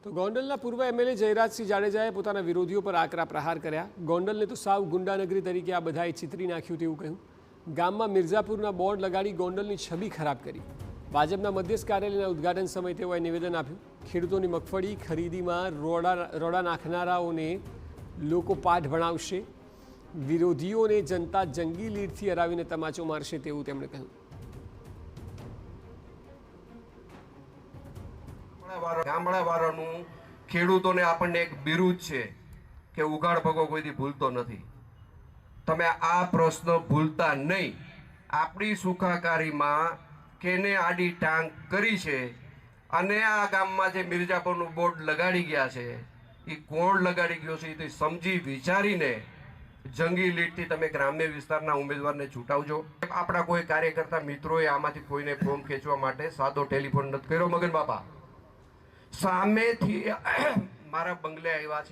તો ગોંડલના પૂર્વ એમએલએ જયરાજસિંહ જાડેજાએ પોતાના વિરોધીઓ પર આકરા પ્રહાર કર્યા। ગોંડલને તો સાવ ગુંડાનગરી તરીકે આ બધાએ ચિતરી નાખ્યું તેવું કહ્યું। ગામમાં મિર્ઝાપુરના બોર્ડ લગાડી ગોંડલની છબી ખરાબ કરી। ભાજપના મધ્યસ્થ કાર્યાલયના ઉદ્ઘાટન સમયે તેઓએ નિવેદન આપ્યું। ખેડૂતોની મગફળી ખરીદીમાં રોડા નાખનારાઓને લોકો પાઠ ભણાવશે। વિરોધીઓને જનતા જંગી લીડથી હરાવીને તમાચો મારશે તેવું તેમણે કહ્યું। ગામડાવાળાનું ખેડૂતોને આપણને એક બિરુદ છે કે ઉઘાડ ભગો કોઈથી ભૂલતો નથી। તમે આ પ્રશ્ન ભૂલતા નહીં। આપણી સુખાકારીમાં કેને આડી ટાંગ કરી છે અને આ ગામમાં જે મિર્ઝાપુરનું બોર્ડ લગાડી ગયા છે એ કોણ લગાડી ગયો છે તે સમજી વિચારીને જંગી લીડથી તમે ગ્રામ્ય વિસ્તારના ઉમેદવારને છૂટાવજો। આપણા કોઈ કાર્યકર્તા મિત્રોએ આમાંથી કોઈને ફોર્મ ખેંચવા માટે સાદો ટેલિફોન નથી કર્યો। મગન બાપા સામેથી મારા બંગલે આવ્યા છે।